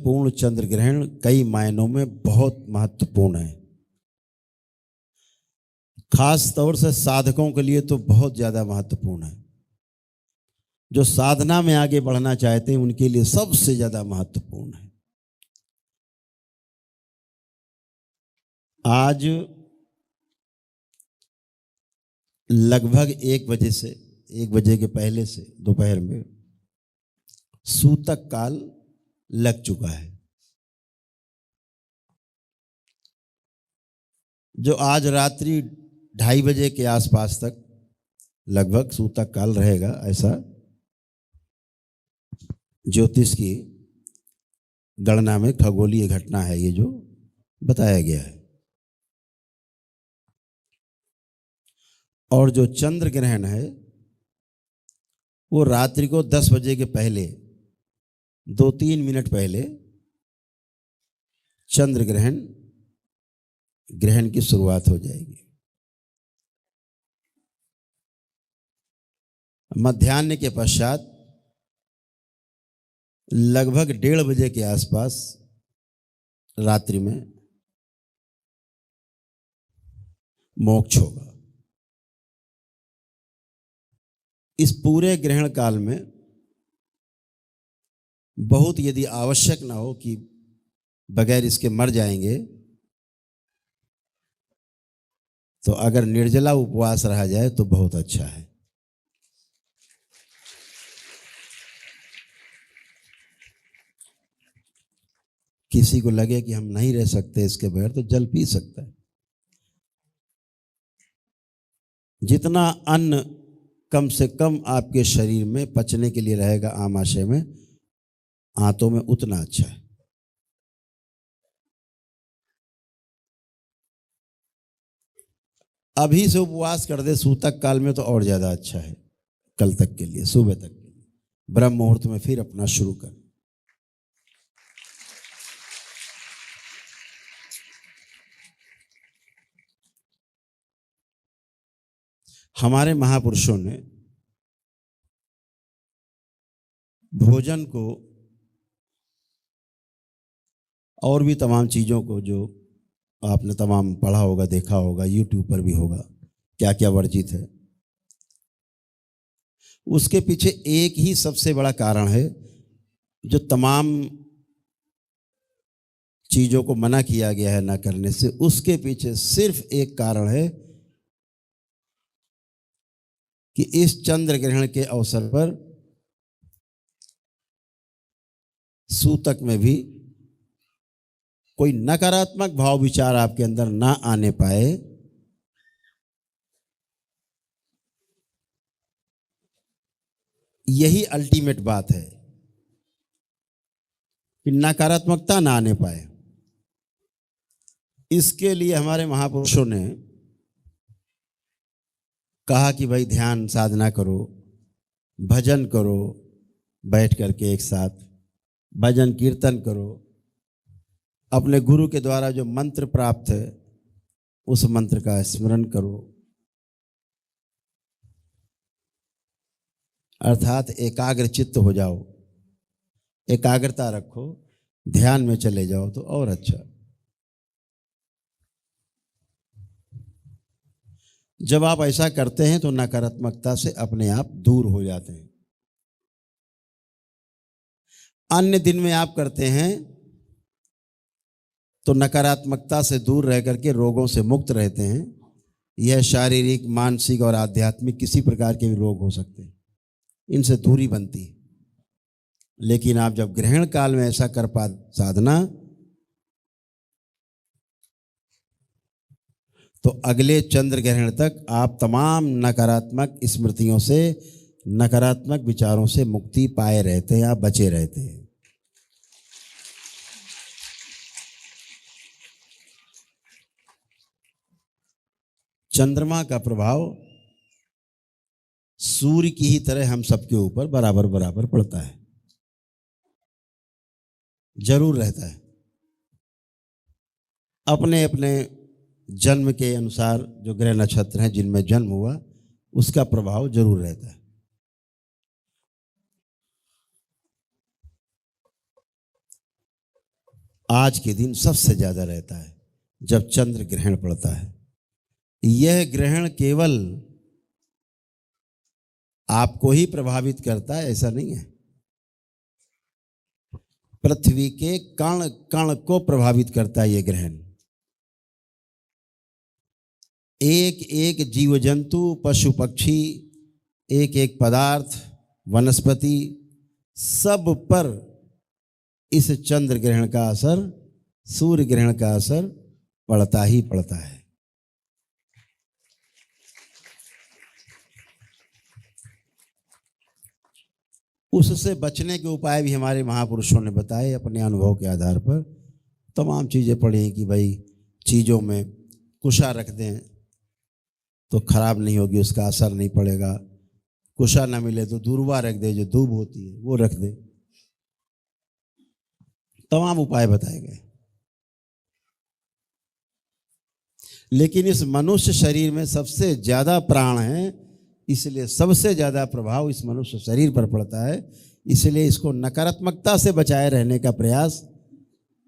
पूर्ण चंद्र ग्रहण कई मायनों में बहुत महत्वपूर्ण है। खास तौर से साधकों के लिए तो बहुत ज्यादा महत्वपूर्ण है। जो साधना में आगे बढ़ना चाहते हैं उनके लिए सबसे ज्यादा महत्वपूर्ण है। आज लगभग 1 बजे के पहले से दोपहर में सूतक काल लग चुका है। जो आज रात्रि 2:30 बजे के आसपास तक लगभग सूतक काल रहेगा, ऐसा ज्योतिष की गणना में खगोलीय घटना है ये जो बताया गया है। और जो चंद्र ग्रहण है वो रात्रि को 10 बजे के पहले 2-3 मिनट पहले चंद्र ग्रहण की शुरुआत हो जाएगी। मध्याह्न के पश्चात लगभग 1:30 बजे के आसपास रात्रि में मोक्ष होगा। इस पूरे ग्रहण काल में बहुत यदि आवश्यक ना हो कि बगैर इसके मर जाएंगे, तो अगर निर्जला उपवास रहा जाए तो बहुत अच्छा है। किसी को लगे कि हम नहीं रह सकते इसके बगैर तो जल पी सकता है। जितना अन्न कम से कम आपके शरीर में पचने के लिए रहेगा आमाशय में, आंतों में, उतना अच्छा है। अभी से उपवास कर दे सूतक काल में तो और ज्यादा अच्छा है। कल तक के लिए, सुबह तक के लिए, ब्रह्म मुहूर्त में फिर अपना शुरू कर। हमारे महापुरुषों ने भोजन को और भी तमाम चीजों को, जो आपने तमाम पढ़ा होगा, देखा होगा, यूट्यूब पर भी होगा, क्या क्या वर्जित है, उसके पीछे एक ही सबसे बड़ा कारण है। जो तमाम चीजों को मना किया गया है ना करने से, उसके पीछे सिर्फ एक कारण है कि इस चंद्र ग्रहण के अवसर पर सूतक में भी कोई नकारात्मक भाव विचार आपके अंदर ना आने पाए। यही अल्टीमेट बात है कि नकारात्मकता ना आने पाए। इसके लिए हमारे महापुरुषों ने कहा कि भाई ध्यान साधना करो, भजन करो, बैठ करके एक साथ भजन कीर्तन करो, अपने गुरु के द्वारा जो मंत्र प्राप्त है उस मंत्र का स्मरण करो, अर्थात एकाग्र चित्त हो जाओ, एकाग्रता रखो, ध्यान में चले जाओ तो और अच्छा। जब आप ऐसा करते हैं तो नकारात्मकता से अपने आप दूर हो जाते हैं। अन्य दिन में आप करते हैं तो नकारात्मकता से दूर रह करके रोगों से मुक्त रहते हैं। यह शारीरिक, मानसिक और आध्यात्मिक किसी प्रकार के भी रोग हो सकते हैं, इनसे दूरी बनती है। लेकिन आप जब ग्रहण काल में ऐसा कर पा साधना, तो अगले चंद्र ग्रहण तक आप तमाम नकारात्मक स्मृतियों से, नकारात्मक विचारों से मुक्ति पाए रहते हैं, आप बचे रहते हैं। चंद्रमा का प्रभाव सूर्य की ही तरह हम सबके ऊपर बराबर बराबर पड़ता है, जरूर रहता है। अपने अपने जन्म के अनुसार जो ग्रह नक्षत्र हैं जिनमें जन्म हुआ, उसका प्रभाव जरूर रहता है। आज के दिन सबसे ज्यादा रहता है जब चंद्र ग्रहण पड़ता है। यह ग्रहण केवल आपको ही प्रभावित करता है ऐसा नहीं है, पृथ्वी के कण कण को प्रभावित करता है यह ग्रहण। एक एक जीव जंतु, पशु पक्षी, एक एक पदार्थ, वनस्पति, सब पर इस चंद्र ग्रहण का असर, सूर्य ग्रहण का असर पड़ता ही पड़ता है। उससे बचने के उपाय भी हमारे महापुरुषों ने बताए अपने अनुभव के आधार पर। तमाम चीज़ें पढ़ी कि भाई चीज़ों में कुशा रख दें तो खराब नहीं होगी, उसका असर नहीं पड़ेगा। कुशा ना मिले तो दूर्वा रख दे, जो दूब होती है वो रख दे। तमाम उपाय बताए गए। लेकिन इस मनुष्य शरीर में सबसे ज्यादा प्राण है, इसलिए सबसे ज्यादा प्रभाव इस मनुष्य शरीर पर पड़ता है। इसलिए इसको नकारात्मकता से बचाए रहने का प्रयास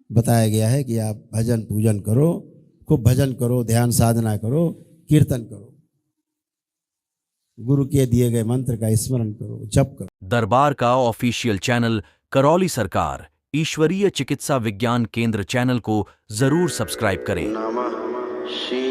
बताया गया है कि आप भजन पूजन करो, खूब भजन करो, ध्यान साधना करो, कीर्तन करो, गुरु के दिए गए मंत्र का स्मरण करो, जप करो। दरबार का ऑफिशियल चैनल करौली सरकार ईश्वरीय चिकित्सा विज्ञान केंद्र चैनल को जरूर सब्सक्राइब करें। नमः शिवाय।